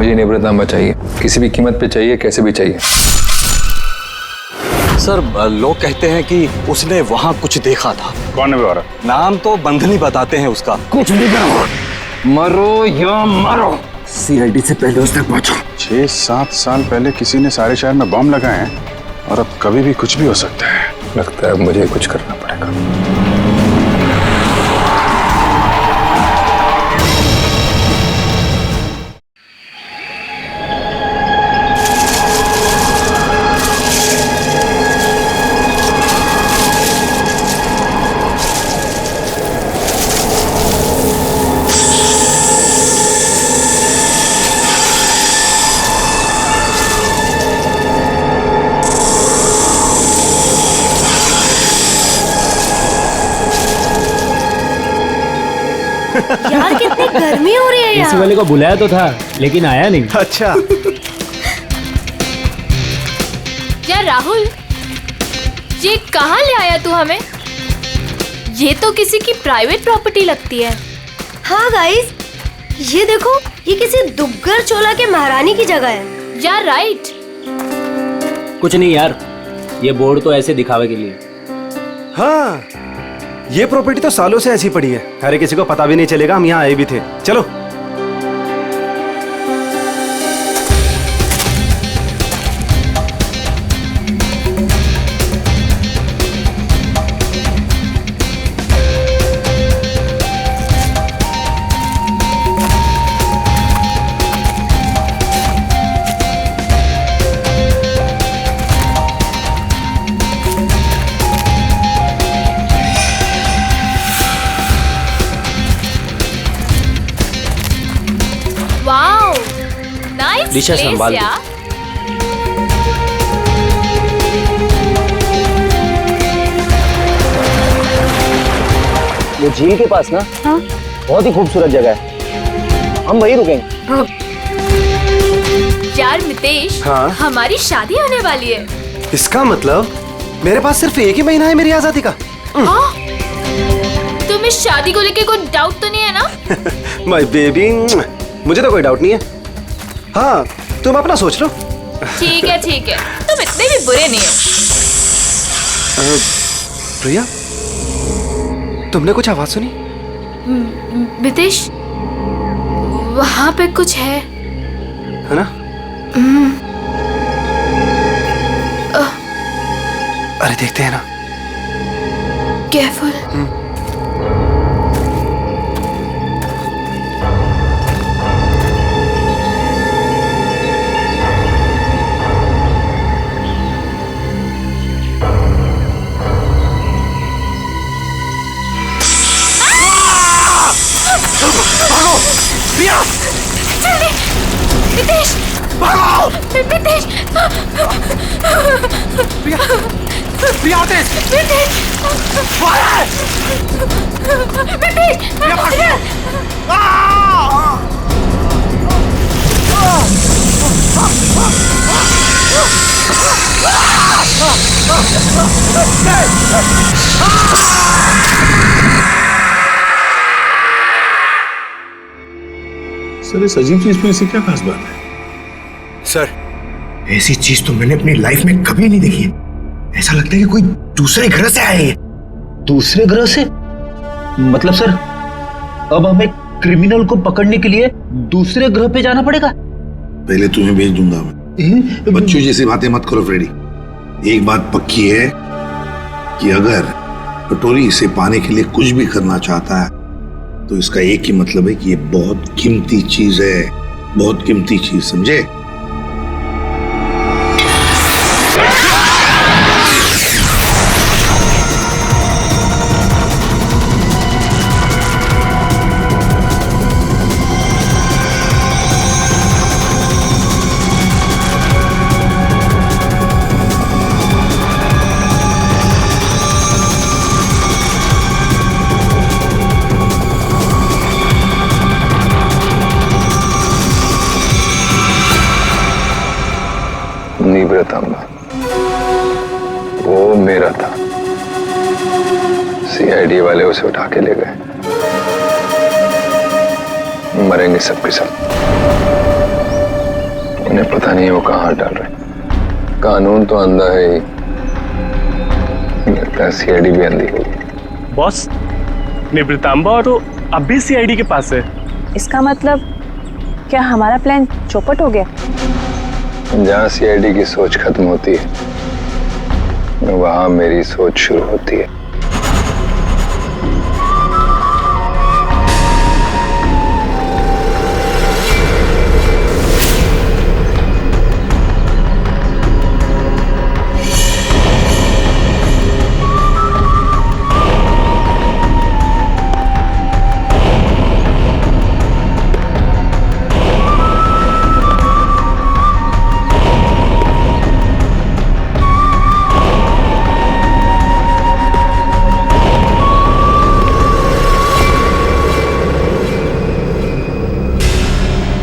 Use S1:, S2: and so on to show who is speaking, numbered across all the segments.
S1: मुझे निवृत्तांबा चाहिए, किसी भी कीमत पे चाहिए, कैसे भी चाहिए।
S2: सर लोग कहते हैं कि उसने वहाँ कुछ देखा था।
S3: कौन है वो?
S2: नाम तो बंधनी बताते हैं उसका।
S4: कुछ भी करो, मरो या मरो, सीआईडी से पहले उस तक पहुंचो।
S3: 6-7 साल पहले किसी ने सारे शहर में बम लगाए हैं और अब कभी भी कुछ भी हो सकता है।
S1: लगता है मुझे कुछ करना पड़ेगा।
S5: यार कितनी गर्मी हो रही है यार।
S6: एसी वाले को बुलाया तो था लेकिन आया नहीं।
S2: अच्छा।
S7: यार राहुल, ये कहाँ ले आया तू हमें? ये तो किसी की प्राइवेट प्रॉपर्टी लगती है।
S5: हाँ गाइस, ये देखो, ये किसी दुग्गर चोला के महारानी की जगह है।
S7: यार राइट।
S6: कुछ नहीं यार, ये बोर्ड तो ऐसे दिखावे के लिए।
S2: हाँ, ये प्रॉपर्टी तो सालों से ऐसी पड़ी है, अरे किसी को पता भी नहीं चलेगा हम यहाँ आए भी थे। चलो।
S7: वाओ, नाइस
S6: दिशा
S7: प्लेस
S6: संभाल दो।
S7: यार।
S4: वो झील के पास ना,
S5: हाँ?
S4: बहुत ही खूबसूरत जगह है, हम वहीं रुकेंगे।
S7: यार मितेश,
S2: हाँ?
S7: हमारी शादी होने वाली है।
S2: इसका मतलब मेरे पास सिर्फ एक ही महीना है मेरी आजादी का।
S7: हाँ? तुम्हें शादी को लेके कोई डाउट तो नहीं है ना?
S2: माय बेबी, मुझे तो कोई डाउट नहीं है। हाँ, तुम अपना सोच लो।
S7: ठीक है ठीक है, तुम इतने भी बुरे नहीं हो।
S2: प्रिया, तुमने कुछ आवाज सुनी?
S7: मितेश, वहाँ पे कुछ है
S2: ना? अरे देखते हैं ना।
S7: केयरफुल।
S2: प्रिया!
S7: जल्दी! मितेश!
S2: भागो!
S7: मितेश!
S2: प्रिया! प्रिया तेज!
S7: मितेश! मितेश!
S2: प्रिया भाग!
S3: सर, इस अजीब चीज में ऐसी क्या खास बात है?
S8: सर, ऐसी चीज तो मैंने अपनी लाइफ में कभी नहीं देखी है। ऐसा लगता है कि कोई दूसरे ग्रह से आए हैं।
S4: दूसरे ग्रह से? मतलब सर, अब हमें क्रिमिनल को पकड़ने के लिए दूसरे ग्रह पे जाना पड़ेगा?
S8: पहले तुम्हें भेज दूंगा मैं। बच्चों जैसी बातें मत करो फ्रेडी। एक बात पक्की है कि अगर कटोरी इसे पाने के लिए कुछ भी करना चाहता है तो इसका एक ही मतलब है कि ये बहुत कीमती चीज है, बहुत कीमती चीज, समझे?
S1: निवृत्तांबा, वो मेरा था। सीआईडी वाले उसे उठा के ले गए। मरेंगे सबके सब। इन्हें पता नहीं वो कहाँ हाथ डाल रहे। कानून तो अंधा है ही, लगता है सीआईडी भी अंधी होगी।
S9: बॉस, निवृतांबा और वो अब भी सीआईडी के पास है।
S10: इसका मतलब क्या हमारा प्लान चौपट हो गया?
S1: जहाँ सीआईडी की सोच खत्म होती है वहां मेरी सोच शुरू होती है।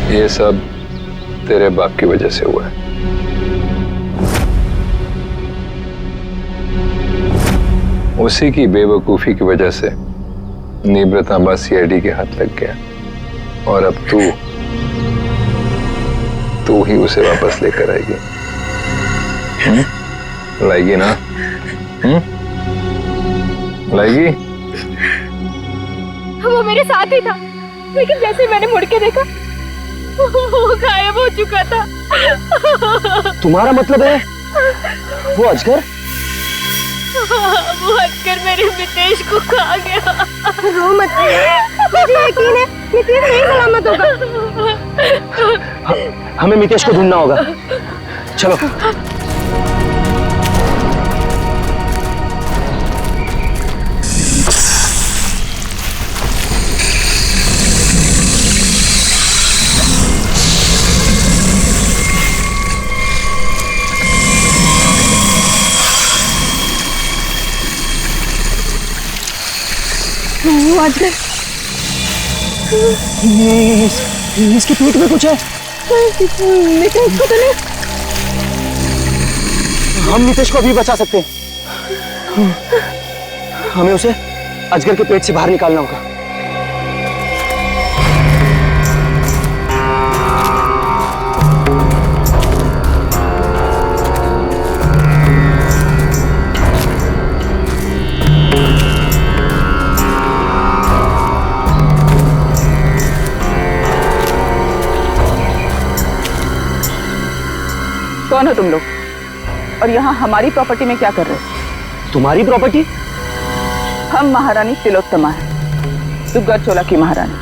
S1: ये सब तेरे बाप की वजह से हुआ है। उसी की बेवकूफी की वजह से निवृतांबा सीआईडी के हाथ लग गया और अब तू ही उसे वापस लेकर आएगी। लाएगी ना? लाएगी?
S7: वो मेरे साथ ही था, लेकिन जैसे मैंने मुड़ के देखा वो गायब हो चुका था।
S2: तुम्हारा मतलब है वो अजगर?
S7: वो अजगर मेरे मितेश को खा गया।
S5: रो मत, मुझे यकीन है मितेश नहीं सलामत होगा।
S2: हमें मितेश को ढूंढना होगा, चलो।
S5: वो अजगर,
S2: इसके पेट में कुछ है।
S5: मितेश को तो नहीं।
S2: हम मितेश को अभी बचा सकते हैं। हमें उसे अजगर के पेट से बाहर निकालना होगा।
S10: कौन हो तुम लोग और यहाँ हमारी प्रॉपर्टी में क्या कर रहे हो?
S2: तुम्हारी प्रॉपर्टी?
S10: हम महारानी तिलोत्तमा है, दुग्गर चोला की महारानी,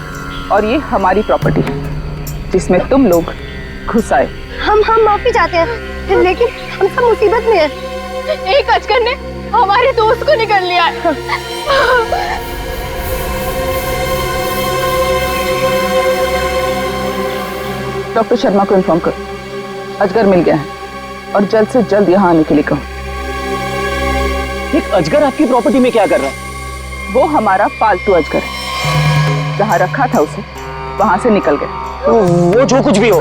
S10: और ये हमारी प्रॉपर्टी है जिसमें तुम लोग घुस आए।
S5: हम माफी चाहते हैं, लेकिन हम सब मुसीबत में हैं।
S7: एक अजगर ने हमारे दोस्त को निकल लिया है।
S10: डॉक्टर शर्मा को इन्फॉर्म करो, अजगर मिल गया है और जल्द से जल्द यहाँ आने के लिए कहो।
S2: एक अजगर आपकी प्रॉपर्टी में क्या कर रहा है?
S10: वो हमारा पालतू अजगर है, जहाँ रखा था उसे वहां से निकल गया।
S2: वो जो कुछ भी हो,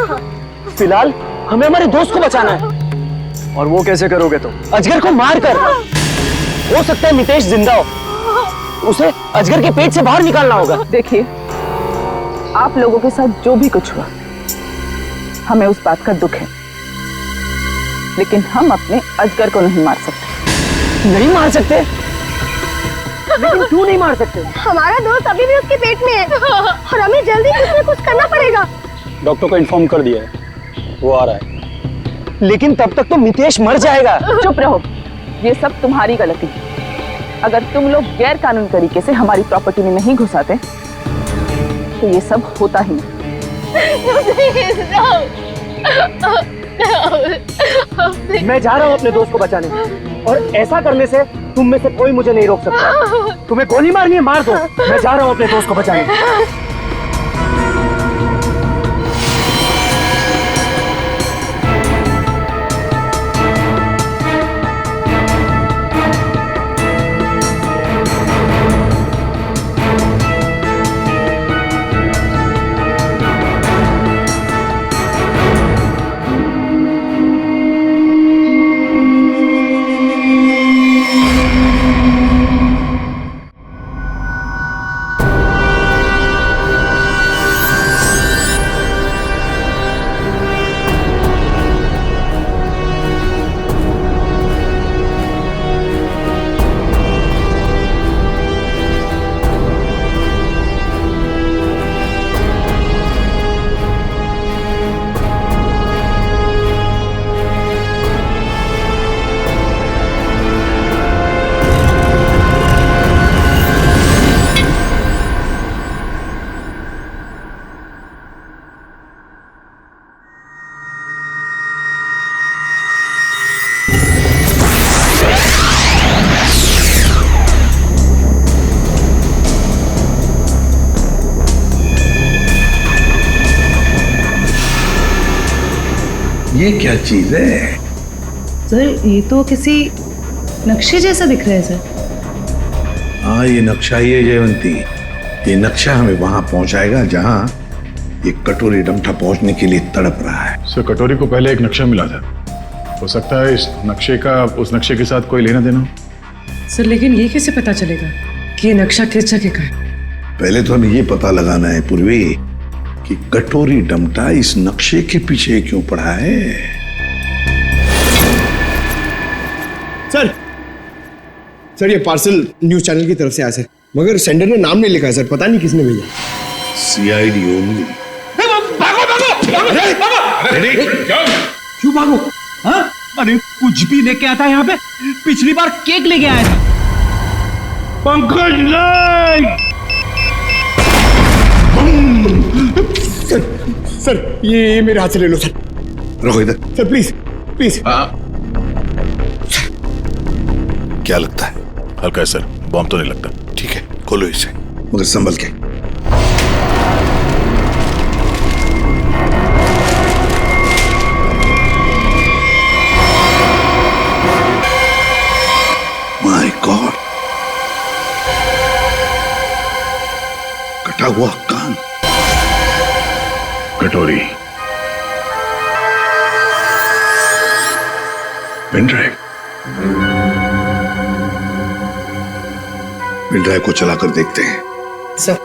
S2: फिलहाल हमें हमारे दोस्त को बचाना है। और वो कैसे करोगे तुम? अजगर को मार कर। हो सकता है मितेश जिंदा हो, उसे अजगर के पेट से बाहर निकालना होगा।
S10: देखिए, आप लोगों के साथ जो भी कुछ हुआ, हमें उस बात का दुख है, लेकिन हम अपने अजगर को नहीं मार सकते।
S2: नहीं मार सकते? लेकिन क्यों नहीं मार सकते?
S5: हमारा दोस्त अभी भी उसके पेट में है और हमें जल्दी कुछ न कुछ करना पड़ेगा।
S2: डॉक्टर को इन्फॉर्म कर दिया है, वो आ रहा है। लेकिन तब तक तो मितेश मर जाएगा।
S10: चुप रहो, ये सब तुम्हारी गलती है। अगर तुम लोग गैर कानूनी तरीके से हमारी प्रॉपर्टी में नहीं घुसाते तो ये सब होता ही नहीं।
S2: मैं जा रहा हूँ अपने दोस्त को बचाने, और ऐसा करने से तुम में से कोई मुझे नहीं रोक सकता। तुम्हें गोली मारनी है, मार दो। मैं जा रहा हूँ अपने दोस्त को बचाने।
S8: ये क्या चीज है?
S10: सर ये तो किसी नक्शे जैसा दिख रहा है सर।
S8: हाँ, ये नक्शा ही है जयवंती। ये नक्शा हमें वहां पहुंचाएगा जहां ये कटोरी डमठा पहुंचने के लिए तड़प रहा है।
S3: सर कटोरी को पहले एक नक्शा मिला था, हो सकता है इस नक्शे का उस नक्शे के साथ कोई लेना देना हो।
S10: सर लेकिन ये कैसे पता चलेगा कि ये नक्शा किस जगह का है?
S8: पहले तो हमें ये पता लगाना है पूर्वी कि कटोरी डमटा इस नक्शे के पीछे क्यों पड़ा है।
S11: सर ये पार्सल न्यूज चैनल की तरफ से आया सर, मगर सेंडर ने नाम नहीं लिखा है सर, पता नहीं किसने भेजा।
S8: CID only.
S4: क्यों भागो? हाँ? अरे कुछ भी लेके आता है यहाँ पे। पिछली बार केक लेके आया था। पंकज नहीं।
S11: सर ये मेरे हाथ से ले लो सर।
S8: रखो इधर।
S11: Sir please please.
S8: क्या लगता है?
S3: हल्का है सर, बॉम्ब तो नहीं लगता।
S8: ठीक है, खोलो इसे, मगर संभल के। माय गॉड, कटा हुआ कान।
S3: कटोरी, पेन ड्राइव।
S8: पेन ड्राइव को चलाकर देखते हैं।
S11: सर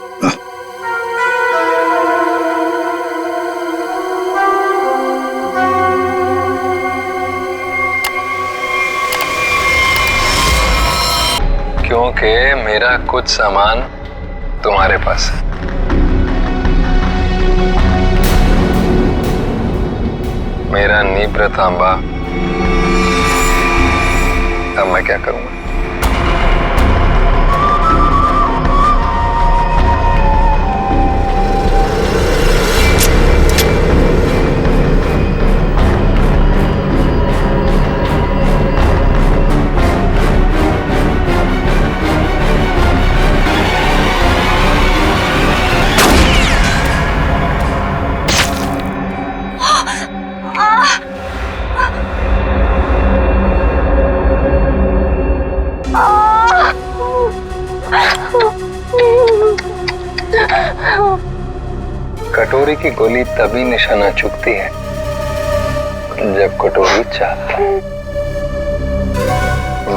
S1: क्योंकि मेरा कुछ सामान तुम्हारे पास है। मेरा नीब्र तांबा। अब मैं क्या करूंगा? कटोरी की गोली तभी निशाना चुकती है जब कटोरी चाहता है।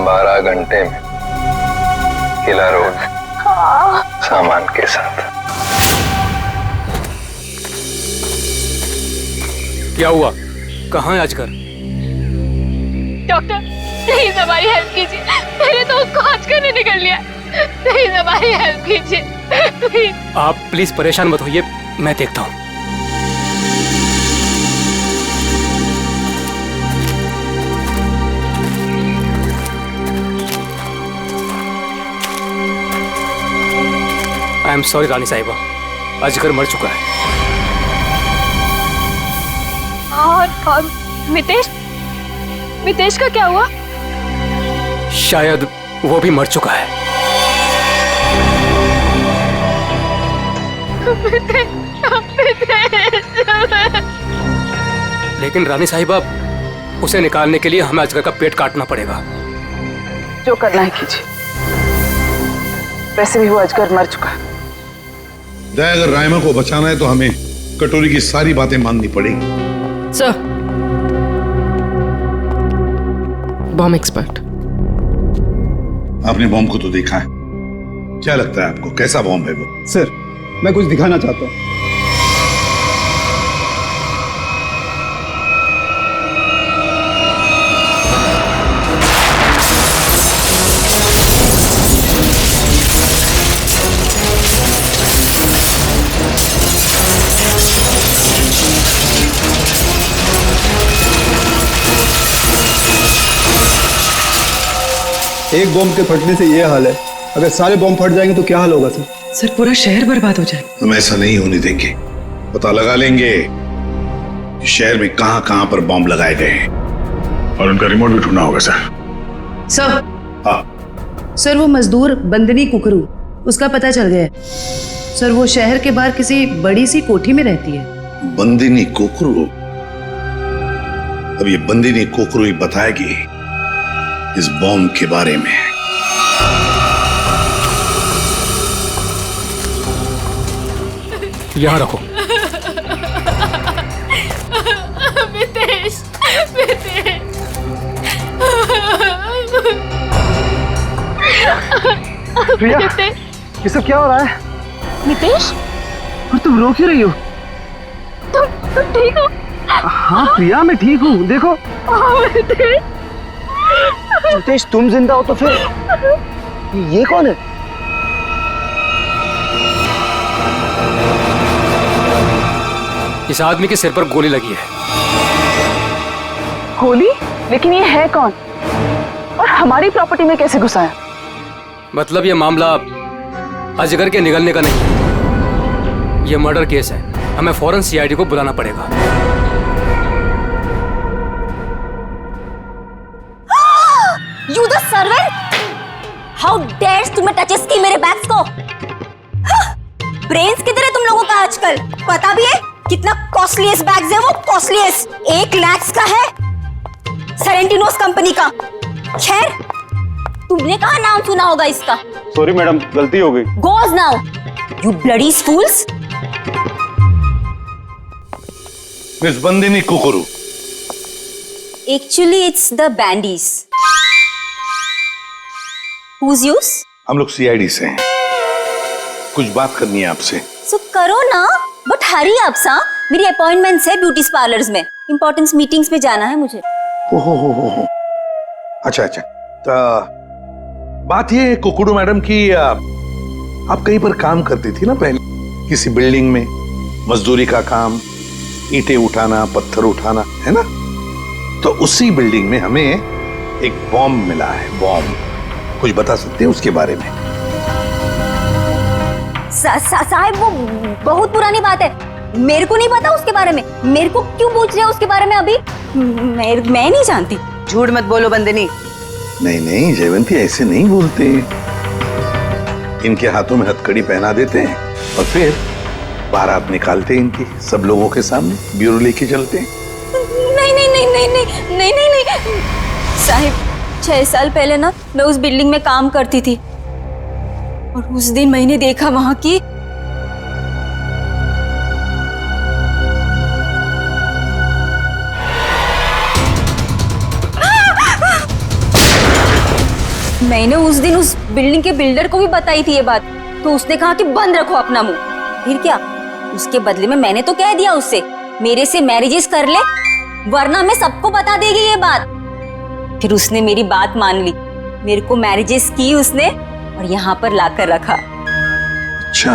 S1: 12 घंटे में किला रोड सामान के साथ।
S6: क्या हुआ? कहाँ है अजगर?
S7: डॉक्टर प्लीज हमारी हेल्प कीजिए, मेरे दोस्त को अजगर ने निकल लिया। प्लीज हमारी हेल्प कीजिए प्लीज।
S6: आप प्लीज परेशान मत होइए, मैं देखता हूँ। आई एम सॉरी रानी साहिबा, अजगर मर चुका है।
S7: और मितेश का क्या हुआ?
S6: शायद वो भी मर चुका है। लेकिन रानी साहिबा, उसे निकालने के लिए हमें अजगर का पेट काटना पड़ेगा।
S10: जो करना है कीजिए, वैसे भी वो अजगर मर चुका है।
S8: दया, अगर रायमा को बचाना है तो हमें कटोरी की सारी बातें माननी पड़ेगी।
S10: Sir, bomb expert.
S8: आपने बॉम्ब को तो देखा है, क्या लगता है आपको कैसा बॉम्ब है वो?
S11: सर मैं कुछ दिखाना चाहता हूँ। एक बॉम्ब के फटने से ये हाल है, अगर सारे बॉम्ब फट जाएंगे तो क्या हाल होगा सर?
S10: सर पूरा शहर बर्बाद हो जाएगा।
S8: हम ऐसा नहीं होने देंगे, पता लगा लेंगे कि शहर में कहां कहां पर बॉम्ब लगाए गए हैं।
S3: और उनका रिमोट भी ढूंढना होगा सर।
S10: सर,
S8: हाँ
S10: सर वो मजदूर बंदनी कुकरू, उसका पता चल गया है। सर वो शहर के बाहर किसी बड़ी सी कोठी में रहती है।
S8: बंदिनी कुकरू? अब ये बंदिनी कोकरू ही बताएगी इस बॉम्ब के बारे में।
S6: यहाँ रखो।
S7: मितेश, मितेश।
S2: प्रिया, ये सब क्या हो रहा है?
S10: मितेश,
S2: और तुम रो क्यों रही हो?
S10: तुम ठीक हो?
S2: हाँ प्रिया, मैं ठीक हूँ। देखो मितेश, तुम जिंदा हो तो फिर ये कौन है?
S6: इस आदमी के सिर पर गोली लगी है।
S10: गोली? लेकिन ये है कौन और हमारी प्रॉपर्टी में कैसे घुसा है?
S6: मतलब ये मामला अजगर के निगलने का नहीं, ये मर्डर केस है। हमें फौरन सीआईडी को बुलाना पड़ेगा।
S5: You the servant! How dares तुम्हें टचेस की मेरे बैग्स को? ब्रेन्स किधर है तुम लोगों का आजकल? पता भी है कितना कॉस्टलीस्ट बैग्स है वो? कॉस्टलीस्ट 1 लाख का है, सेरेंटिनोस कंपनी का। खैर, तुमने कहाँ नाम सुना होगा इसका?
S2: सॉरी मैडम, गलती हो गई।
S5: Goes now, you bloody fools!
S8: Miss Bandini कुकुरू,
S5: Actually, it's the bandies. Who's yours?
S8: हम लोग सीआईडी से हैं। कुछ बात करनी है आपसे।
S5: So करो ना, बट हरी आप सा। मेरी अपॉइंटमेंट्स है ब्यूटी पार्लर्स में, इंपॉर्टेंट मीटिंग्स में जाना है मुझे।
S8: हो। अच्छा। तो बात ये है कुकुरू मैडम की, आप कहीं पर काम करती थी ना पहले, किसी बिल्डिंग में मजदूरी का काम, ईंटें उठाना, पत्थर उठाना, है ना? तो उसी बिल्डिंग में हमें एक बॉम्ब मिला है। बॉम्ब, कुछ बता सकते हैं उसके बारे में?
S5: साहब, वो बहुत पुरानी बात है, मेरे को नहीं पता उसके बारे में। मेरे को क्यों पूछ रहे हो उसके बारे में अभी? मैं नहीं जानती।
S10: झूठ मत बोलो बंदिनी।
S8: नहीं जयवंती, ऐसे नहीं बोलते। इनके हाथों में हथकड़ी पहना देते हैं और फिर बारात निकालते हैं इनकी, सब लोगों के सामने ब्यूरो लेके चलते हैं।
S5: नहीं साहिब, 6 साल पहले ना मैं उस बिल्डिंग में काम करती थी और उस दिन मैंने देखा वहां की मैंने उस दिन उस बिल्डिंग के बिल्डर को भी बताई थी ये बात, तो उसने कहा कि बंद रखो अपना मुंह। फिर क्या, उसके बदले में मैंने तो कह दिया उससे मेरे से मैरिजेस कर ले, वरना मैं सबको बता देगी ये बात। फिर उसने मेरी बात मान ली, मेरे को मैरिजेस की उसने और यहाँ पर लाकर रखा।
S8: अच्छा,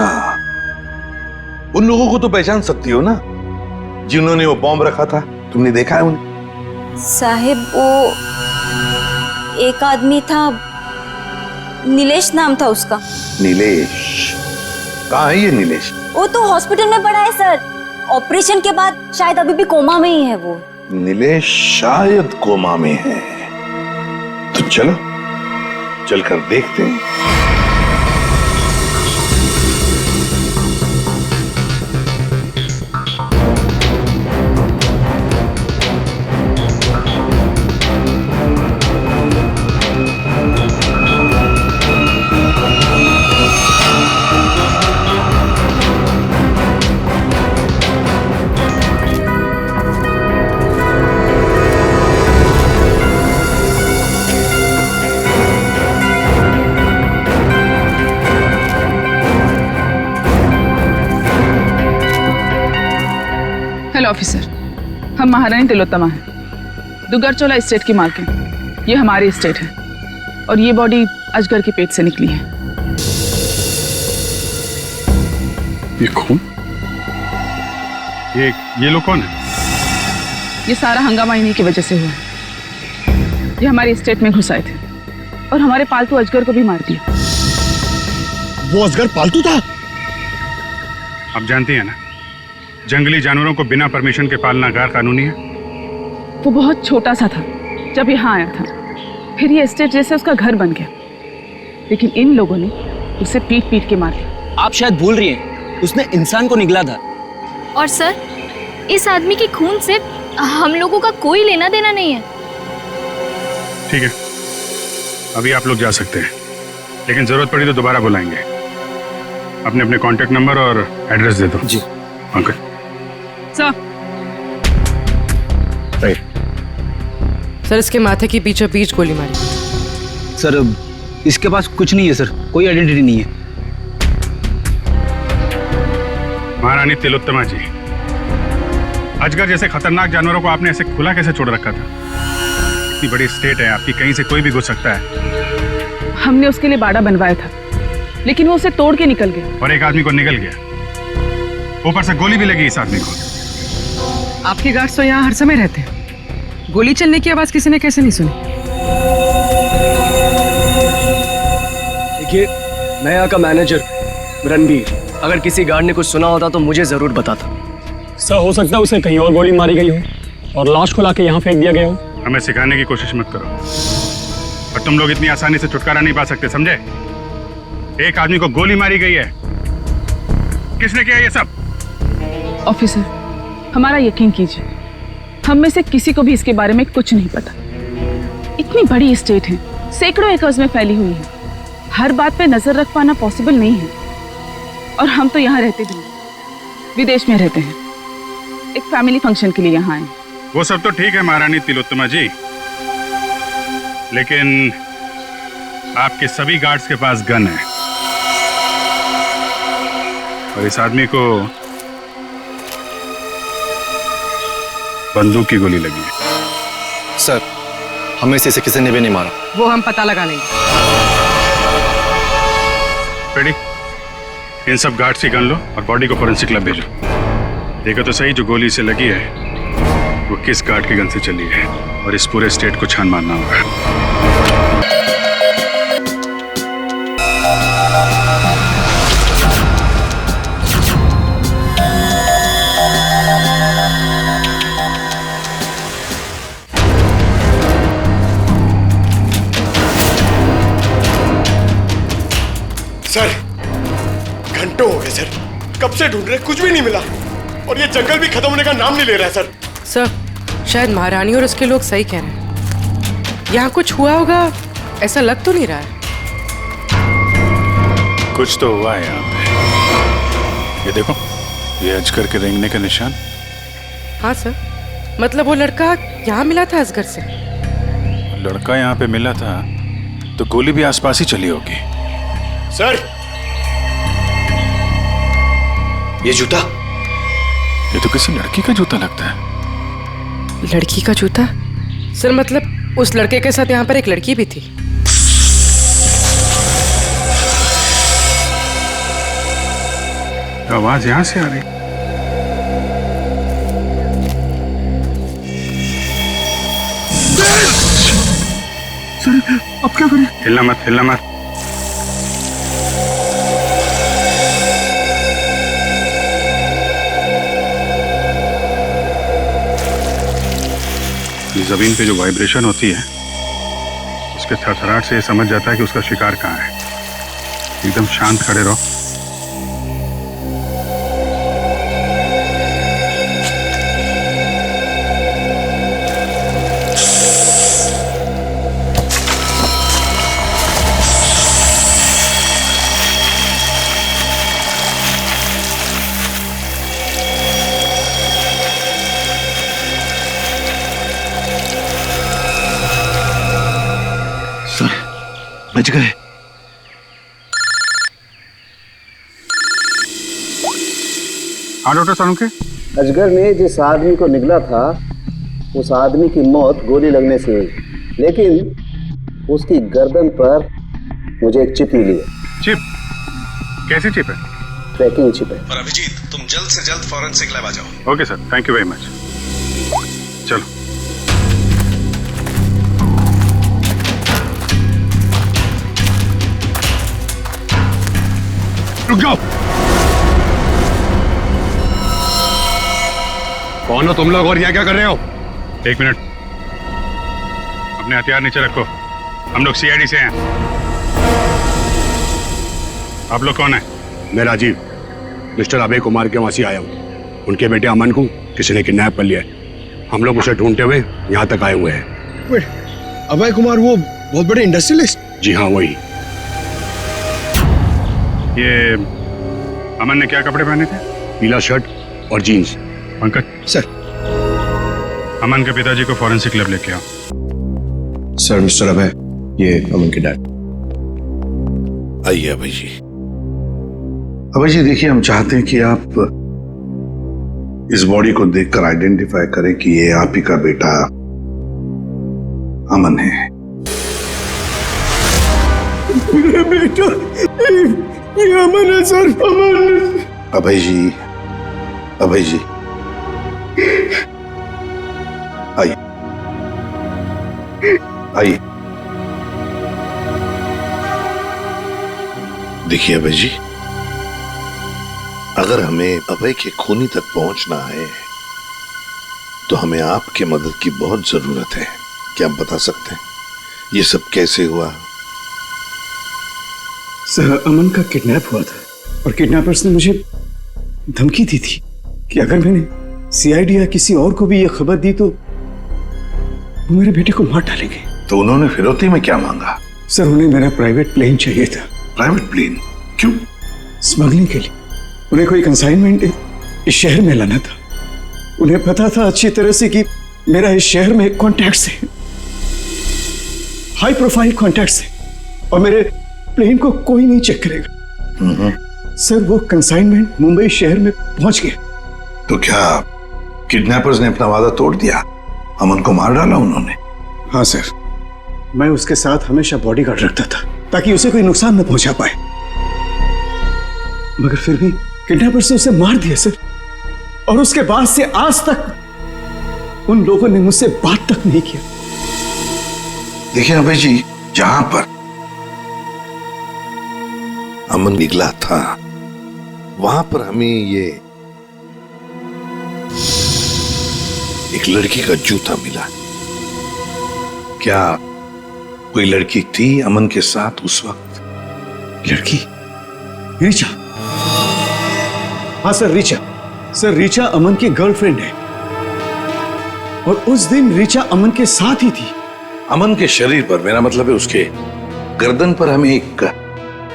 S8: उन लोगों को तो पहचान सकती हो ना जिन्होंने वो बॉम्ब रखा था? तुमने देखा है उन्हें?
S5: साहिब, वो एक आदमी था, नीलेश नाम था उसका।
S8: नीलेश? कहाँ है ये नीलेश?
S5: वो तो हॉस्पिटल में पड़ा है सर, ऑपरेशन के बाद शायद अभी भी कोमा में ही है वो।
S8: नीलेश शायद कोमा में है, तो चलो चलकर देखते हैं।
S10: हेलो ऑफिसर, हम महारानी तिलोत्तमा हैं, दुगरचोला स्टेट की मालकिन। ये हमारी स्टेट है और ये बॉडी अजगर के पेट से निकली है।
S3: ये खून? ये लोग कौन है?
S10: ये सारा हंगामा इन्हीं की वजह से हुआ है। ये हमारी स्टेट में घुस आए थे और हमारे पालतू अजगर को भी मार दिया।
S11: वो अजगर पालतू था?
S3: आप जानती हैं ना, जंगली जानवरों को बिना परमिशन के पालना गैर कानूनी है।
S10: वो बहुत छोटा सा था जब यहाँ आया था, फिर ये स्टेट जैसे उसका घर बन गया, लेकिन इन लोगों ने उसे पीट पीट के मार दिया।
S2: आप शायद भूल रही हैं, उसने इंसान को निगला था।
S7: और सर, इस आदमी के खून से हम लोगों का कोई लेना देना नहीं है।
S3: ठीक है, अभी आप लोग जा सकते हैं, लेकिन जरूरत पड़ी तो दोबारा बुलाएंगे। अपने अपने कांटेक्ट नंबर और एड्रेस दे दो।
S2: जी
S3: अंकल।
S10: सर
S12: सर इसके माथे के बीचों बीच गोली मारी।
S4: सर इसके पास कुछ नहीं है सर, कोई आइडेंटिटी नहीं है।
S3: महारानी तिलोत्तमा जी, अजगर जैसे खतरनाक जानवरों को आपने ऐसे खुला कैसे छोड़ रखा था? इतनी बड़ी स्टेट है आपकी, कहीं से कोई भी घुस सकता है।
S10: हमने उसके लिए बाड़ा बनवाया था, लेकिन वो उसे तोड़ के निकल गया।
S3: और एक आदमी को निकल गया, ऊपर से गोली भी लगी इस आदमी को।
S12: आपके गार्ड्स तो यहाँ हर समय रहते हैं, गोली चलने की आवाज किसी ने कैसे नहीं सुनी?
S2: देखिए, मैं यहाँ का मैनेजर रणबीर, अगर किसी गार्ड ने कुछ सुना होता तो मुझे जरूर बताता।
S9: सर हो सकता है उसे कहीं और गोली मारी गई हो और लाश को लाके यहाँ फेंक दिया गया हो।
S3: हमें सिखाने की कोशिश मत करो, और तुम लोग इतनी आसानी से छुटकारा नहीं पा सकते, समझे? एक आदमी को गोली मारी गई है, किसने किया ये सब?
S10: ऑफिसर, हमारा यकीन कीजिए, हम में से किसी को भी इसके बारे में कुछ नहीं पता। इतनी बड़ी स्टेट है, सैकड़ों एकर्स में फैली हुई है, हर बात पे नजर रख पाना पॉसिबल नहीं है। और हम तो यहाँ रहते भी नहीं, विदेश में रहते हैं, एक फैमिली फंक्शन के लिए यहाँ आए।
S3: वो सब तो ठीक है महारानी तिलोत्तमा जी, लेकिन आपके सभी गार्ड्स के पास गन है, और इस आदमी को बंदूक की गोली लगी है।
S2: सर, हमें से किसी ने भी नहीं मारा।
S12: वो हम पता लगा लेंगे।
S3: रेडी? इन सब गार्ड्स की गन लो और बॉडी को फोरेंसिक लैब भेजो। देखो तो सही, जो गोली से लगी है वो किस गार्ड की गन से चली है, और इस पूरे स्टेट को छान मारना होगा।
S11: सर, घंटों हो गए सर, कब से ढूंढ रहे, कुछ भी नहीं मिला, और ये जंगल भी खत्म होने का नाम नहीं ले रहा है सर।
S12: सर, शायद महारानी और उसके लोग सही कह रहे हैं, यहाँ कुछ हुआ होगा, ऐसा लग तो नहीं रहा है।
S3: कुछ तो हुआ है यहाँ पे। ये देखो, ये अजगर के रेंगने का निशान।
S12: हाँ सर, मतलब वो लड़का यहाँ मिला था अजगर से।
S3: लड़का यहाँ पे मिला था तो गोली भी आसपास ही चली होगी।
S11: सर, ये जूता,
S3: ये तो किसी लड़की का जूता लगता है।
S12: लड़की का जूता? सर मतलब उस लड़के के साथ यहाँ पर एक लड़की भी थी।
S3: आवाज यहाँ से आ रही। सर, अब क्या करें? हिलना मत, हिलना मत। जमीन पे जो वाइब्रेशन होती है, उसके थरथराहट से ये समझ जाता है कि उसका शिकार कहाँ है। एकदम शांत खड़े रहो।
S4: बच गए।
S3: हाँ डॉक्टर सालुंके,
S13: अजगर ने जिस आदमी को निगला था, उस आदमी की मौत गोली लगने से हुई, लेकिन उसकी गर्दन पर मुझे एक चिप मिली है।
S3: चिप? कैसी चिप है?
S13: ट्रैकिंग चिप है।
S8: और अभिजीत, तुम जल्द से जल्द फॉरेंसिक लैब आ जाओ।
S3: Okay sir, thank you very much. चलो। रुक जाओ।
S11: कौन हो तुम लोग और यहाँ क्या कर रहे हो?
S3: एक मिनट, अपने हथियार नीचे रखो। हम लोग सीआईडी से हैं। आप लोग कौन है?
S11: मैं राजीव, मिस्टर अभय कुमार के वहां से आया हूँ। उनके बेटे अमन को किसी ने किडनैप कर लिया है।
S3: हम लोग उसे ढूंढते हुए यहाँ तक आए हुए हैं।
S11: अभय कुमार वो बहुत बड़े इंडस्ट्रियलिस्ट?
S3: जी हाँ, वही। ये अमन ने क्या कपड़े पहने थे? पीला शर्ट और जीन्स। पंकज
S11: सर।
S3: अमन के पिताजी को फॉरेंसिक लैब लेके आओ।
S11: सर, मिस्टर अभय, ये अमन के डैड।
S8: आइए अभय जी। अभय जी देखिए, हम चाहते हैं कि आप इस बॉडी को देखकर आइडेंटिफाई करें कि ये आप ही का बेटा अमन है।
S11: मेरा बेटा ये अमन है सर, अमन।
S8: अभय जी, अभय जी आइए आइए। देखिए अभय जी, अगर हमें अभय के खूनी तक पहुंचना है तो हमें आपके मदद की बहुत जरूरत है। क्या आप बता सकते हैं ये सब कैसे हुआ?
S14: सर, अमन का किडनैप हुआ था और किडनैपर्स ने मुझे धमकी दी थी कि अगर मैंने सीआईडी या किसी और को भी यह खबर दी तो वो मेरे बेटे को मार डालेंगे।
S8: तो उन्होंने फिरौती में क्या मांगा?
S14: सर, उन्हें मेरा प्राइवेट प्लेन चाहिए था।
S8: Private plane? क्यों?
S14: स्मगलिंग के लिए। उन्हें कोई कंसाइनमेंट इस शहर में लाना था। उन्हें पता था अच्छी तरह से कि मेरा इस शहर में कॉन्टैक्ट्स हैं, हाई प्रोफाइल कॉन्टैक्ट्स हैं, और मेरे प्लेन को कोई नहीं चेक करेगा। सर, वो कंसाइनमेंट मुंबई शहर में पहुंच गया।
S8: तो क्या किडनैपर्स ने अपना वादा तोड़ दिया? अमन को मार डाला उन्होंने?
S14: हाँ सर, मैं उसके साथ हमेशा बॉडीगार्ड रखता था ताकि उसे कोई नुकसान न पहुंचा पाए, मगर फिर भी किडनैपर्स ने उसे मार दिया सर। और उसके बाद से आज तक उन लोगों ने मुझसे बात तक नहीं किया।
S8: देखिए अभय जी, जहां पर अमन निकला था वहां पर हमें ये एक लड़की का जूता मिला। क्या कोई लड़की थी अमन के साथ उस वक्त?
S14: लड़की? रीचा? हाँ सर, रीचा। सर, रीचा अमन की गर्लफ्रेंड है और उस दिन रीचा अमन के साथ ही थी।
S8: अमन के शरीर पर, मेरा मतलब है उसके गर्दन पर, हमें एक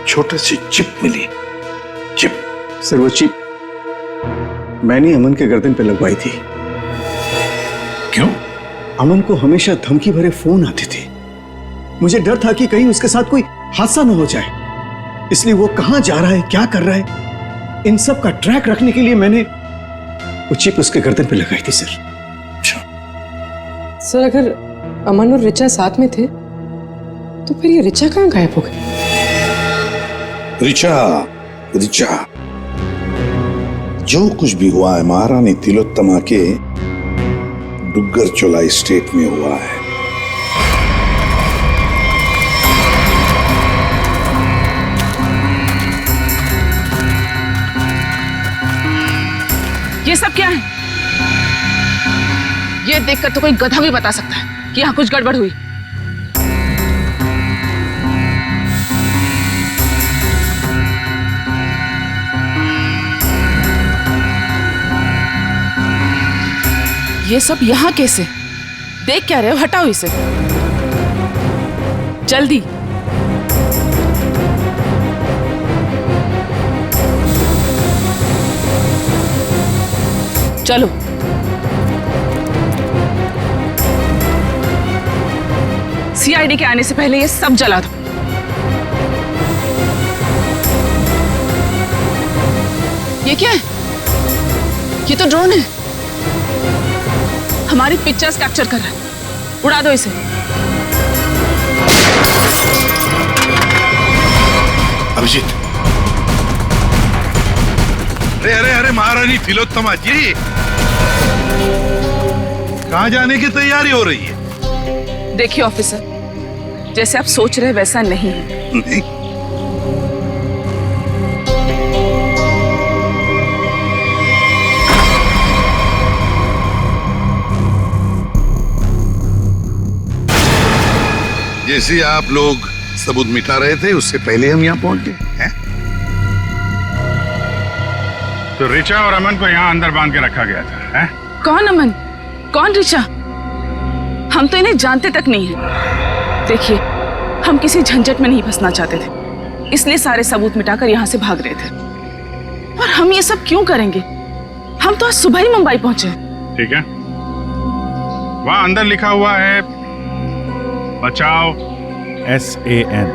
S8: छोटी सी चिप मिली। चिप?
S14: सर, वो चिप मैंने अमन के गर्दन पे लगवाई थी।
S8: क्यों?
S14: अमन को हमेशा धमकी भरे फोन आते थे। मुझे डर था कि कहीं उसके साथ कोई हादसा न हो जाए, इसलिए वो कहां जा रहा है, क्या कर रहा है, इन सब का ट्रैक रखने के लिए मैंने वो चिप उसके गर्दन पे लगाई थी सर।
S12: सर, अगर अमन और रिचा साथ में थे तो फिर ये रिचा कहाँ गायब हो गई?
S8: रिचा, रिचा, जो कुछ भी हुआ है महारानी तिलोत्तमा के डुग्गर चोलाई स्टेट में हुआ है।
S10: ये सब क्या है? ये देखकर तो कोई गधा भी बता सकता है कि यहाँ कुछ गड़बड़ हुई। ये सब यहाँ कैसे? देख क्या रहे हो? हटाओ इसे जल्दी। चलो। सीआईडी के आने से पहले ये सब जला दो। ये क्या है? ये तो ड्रोन है, हमारी पिक्चर्स कैप्चर कर रहा है। उड़ा दो इसे।
S8: अभिजीत, अरे अरे अरे महारानी तिलोत्तमा जी, कहां जाने की तैयारी हो रही है?
S10: देखिए ऑफिसर, जैसे आप सोच रहे वैसा नहीं है।
S8: नहीं? जैसे आप लोग सबूत मिटा रहे थे उससे पहले हम यहाँ पहुंच गए हैं।
S3: तो रिचा और अमन को यहाँ अंदर बांध के रखा गया था, हैं?
S10: कौन अमन? कौन ऋचा? हम तो इन्हें जानते तक नहीं हैं। देखिए, हम किसी झंझट में नहीं फंसना चाहते थे, इसलिए सारे सबूत मिटाकर यहाँ से भाग रहे थे। और हम ये सब क्यों करेंगे? हम तो आज सुबह ही मुंबई पहुंचे।
S3: ठीक है, वहां अंदर लिखा हुआ है बचाओ SAN।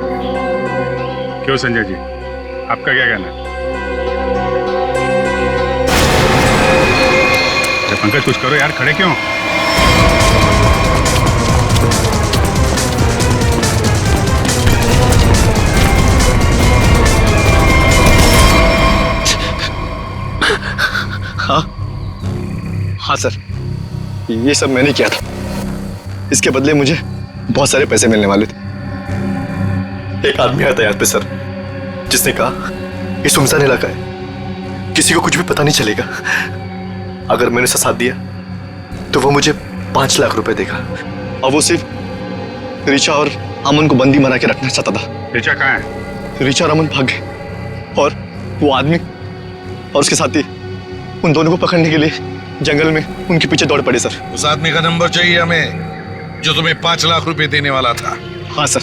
S3: क्यों संजय जी, आपका क्या कहना है? अरे पंकज, कुछ करो यार, खड़े क्यों?
S11: हाँ सर, ये सब मैंने किया था। इसके बदले मुझे बहुत सारे पैसे मिलने वाले थे। एक आदमी आया था यहाँ पे सर, जिसने कहा ये सुनसान इलाका है, किसी को कुछ भी पता नहीं चलेगा। अगर मैंने उसका साथ दिया तो वो मुझे 5 लाख रुपए देगा। और वो सिर्फ ऋचा और अमन को बंदी बना के रखना चाहता था।
S3: ऋचा कहाँ है?
S11: ऋचा और अमन भाग गए और वो आदमी और उसके साथी उन दोनों को पकड़ने के लिए जंगल में उनके पीछे दौड़ पड़े सर।
S8: उस आदमी का नंबर चाहिए हमें, जो तुम्हें 5 लाख रुपए देने वाला था।
S11: हाँ सर।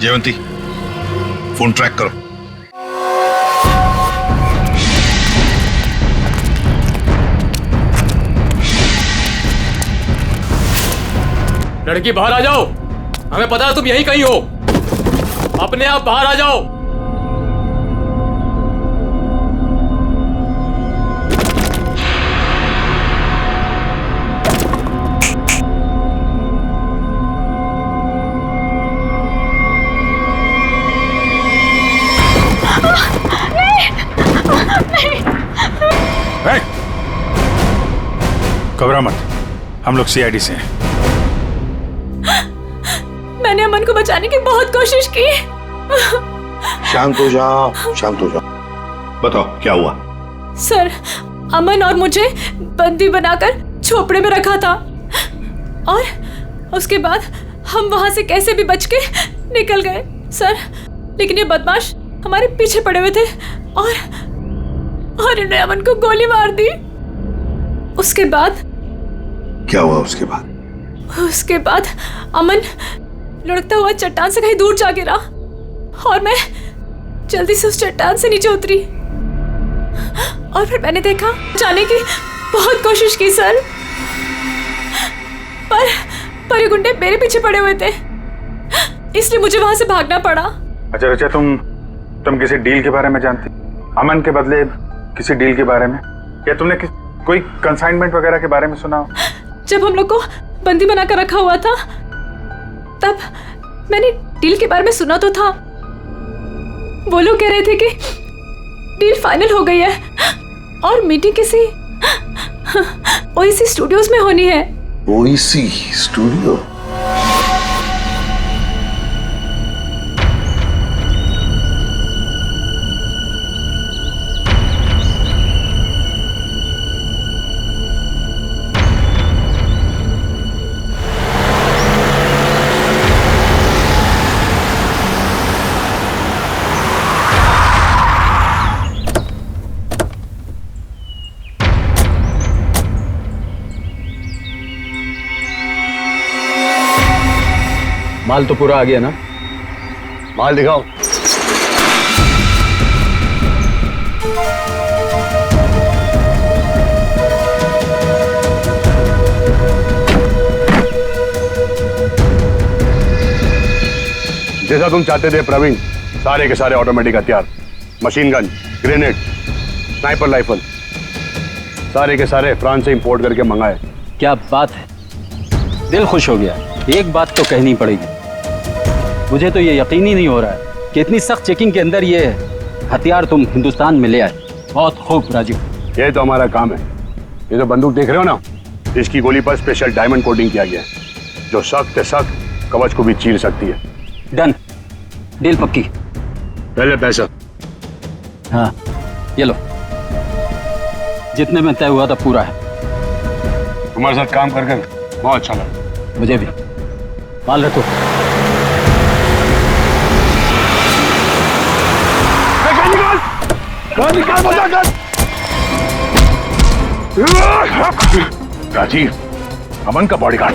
S8: जयवंती, फोन ट्रैक करो।
S6: लड़की बाहर आ जाओ, हमें पता है तुम यहीं कहीं हो। अपने आप बाहर आ जाओ।
S3: घबरा मत, हम लोग CID से हैं।
S7: मैंने अमन को बचाने की बहुत कोशिश की।
S8: शांत हो जाओ, शांत हो जाओ। बताओ क्या हुआ?
S7: सर, अमन और मुझे बंदी बनाकर झोपड़े में रखा था और उसके बाद हम वहां से कैसे भी बच के निकल गए सर। लेकिन ये बदमाश हमारे पीछे पड़े हुए थे और इन्होंने अमन को गोली मार दी। उसके बाद
S8: क्या हुआ? उसके बाद
S7: अमन लुढ़कता हुआ चट्टान से कहीं दूर जा गिरा और मैं जल्दी से उस चट्टान से नीचे उतरी और फिर मैंने देखा, जाने की बहुत कोशिश की सर, पर ये गुंडे मेरे पीछे पड़े हुए थे, इसलिए मुझे वहां से भागना पड़ा।
S3: अच्छा ऋचा, तुम किसी डील के बारे में जानती? अमन के बदले किसी डील के बारे में? या तुमने कोई कंसाइनमेंट वगैरह के बारे में सुना?
S7: जब हम लोग को बंदी बनाकर रखा हुआ था तब मैंने डील के बारे में सुना तो था। वो लोग कह रहे थे कि डील फाइनल हो गई है और मीटिंग किसी OEC स्टूडियोज में होनी है।
S8: OEC studio?
S2: माल तो पूरा आ गया ना?
S11: माल दिखाओ।
S15: जैसा तुम चाहते थे प्रवीण, सारे के सारे ऑटोमेटिक हथियार, machine gun, grenade, sniper rifle, सारे के सारे फ्रांस से इंपोर्ट करके मंगाए।
S2: क्या बात है, दिल खुश हो गया। एक बात तो कहनी पड़ेगी, मुझे तो ये यकीन ही नहीं हो रहा है कि इतनी सख्त चेकिंग के अंदर ये हथियार तुम हिंदुस्तान में ले आए। बहुत खूब राजीव,
S15: ये तो हमारा काम है। ये जो बंदूक देख रहे हो ना, इसकी गोली पर स्पेशल डायमंड कोटिंग किया गया है, जो सख्त से सख्त कवच को भी चीर सकती है।
S2: डन, डील पक्की।
S15: पहले पैसा।
S2: हाँ ये लो, जितने में तय हुआ था पूरा है।
S15: तुम्हारे साथ काम कर बहुत अच्छा लगा।
S2: मुझे भी। माल रखो।
S15: राजीव, अमन का बॉडीगार्ड।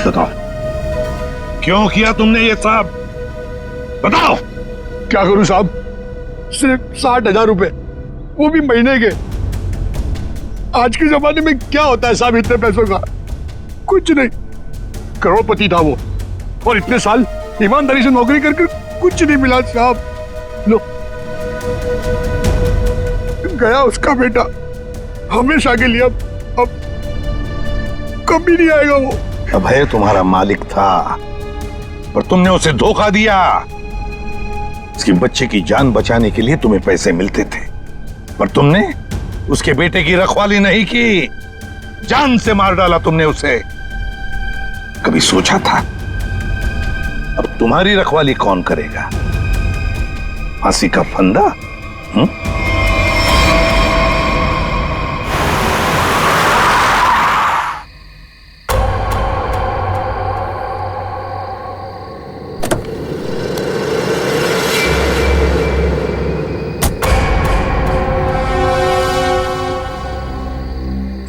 S8: बताओ क्यों किया तुमने ये साहब? बताओ।
S15: क्या करूं साहब, सिर्फ 60,000 रुपए, वो भी महीने के। आज के जमाने में क्या होता है साहब इतने पैसों का? कुछ नहीं, करोड़पति था वो, और इतने साल ईमानदारी से नौकरी करके कुछ नहीं मिला साहब। लो, गया उसका बेटा, हमेशा के लिए। अब कभी नहीं आएगा वो।
S8: अभय तुम्हारा मालिक था, पर तुमने उसे धोखा दिया। उसके बच्चे की जान बचाने के लिए तुम्हें पैसे मिलते थे, पर तुमने उसके बेटे की रखवाली नहीं की, जान से मार डाला तुमने उसे। कभी सोचा था अब तुम्हारी रखवाली कौन करेगा? फांसी का फंदा?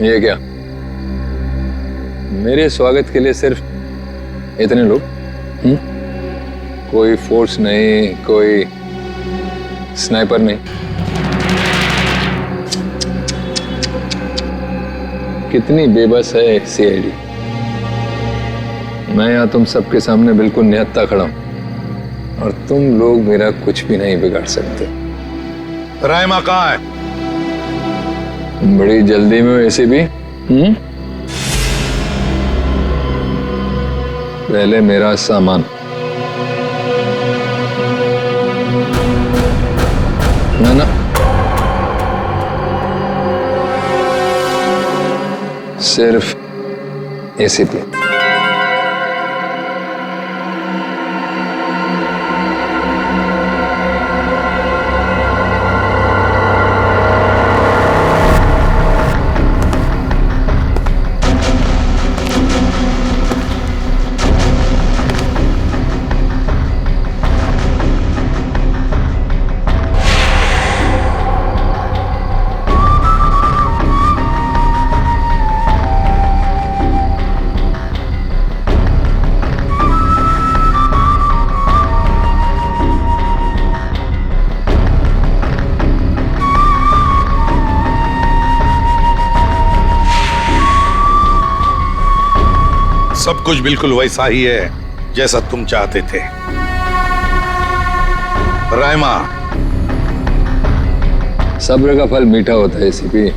S1: ये क्या? मेरे स्वागत के लिए सिर्फ इतने लोग? कोई फोर्स नहीं, कोई स्नाइपर नहीं? कितनी बेबस है सीआईडी। मैं यहाँ तुम सबके सामने बिल्कुल निहत्था खड़ा हूं, और तुम लोग मेरा कुछ भी नहीं बिगाड़ सकते।
S8: रायमा कहाँ है?
S1: बड़ी जल्दी में वैसे भी। पहले मेरा सामान। ना सिर्फ एसीपी।
S8: सब कुछ बिल्कुल वैसा ही है जैसा तुम चाहते थे। रायमा,
S1: सब्र का फल मीठा होता है एसीपी।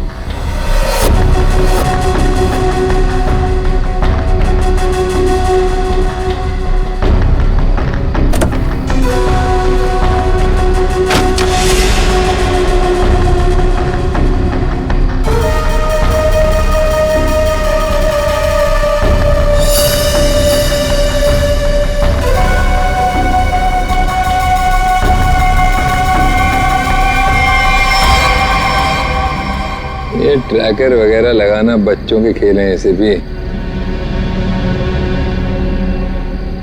S1: ये ट्रैकर वगैरह लगाना बच्चों के खेल हैं ऐसे भी।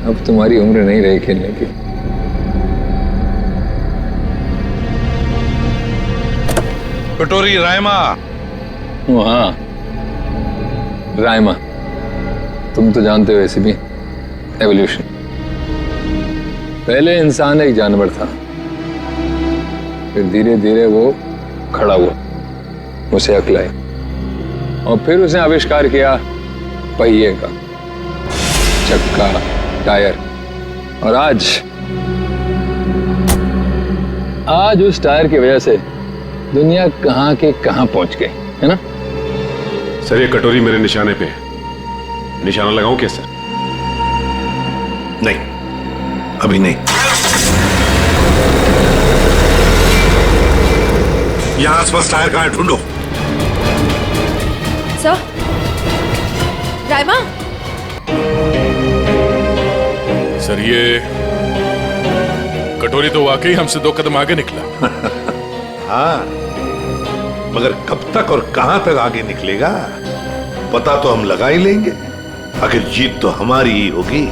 S1: अब तुम्हारी उम्र नहीं रही खेलने की।
S8: कटोरी रायमा।
S1: हाँ, रायमा। तुम तो जानते हो ऐसे भी, एवोल्यूशन। पहले इंसान एक जानवर था, फिर धीरे धीरे वो खड़ा हुआ, उसे अक्ल आई, और फिर उसने आविष्कार किया पहिए का, चक्का, टायर, और आज उस टायर की वजह से दुनिया कहां के कहां पहुंच गई है ना?
S15: सर, ये कटोरी मेरे निशाने पे है, निशाना लगाऊं क्या सर?
S8: नहीं, अभी नहीं। यहां आसपास टायर कहां है, ढूंढो।
S7: सर, रायमा।
S16: सर, ये कटोरी तो वाकई हमसे 2 कदम आगे निकला।
S8: हाँ, मगर कब तक और कहां तक आगे निकलेगा पता तो हम लगा ही लेंगे। आखिर जीत तो हमारी ही होगी।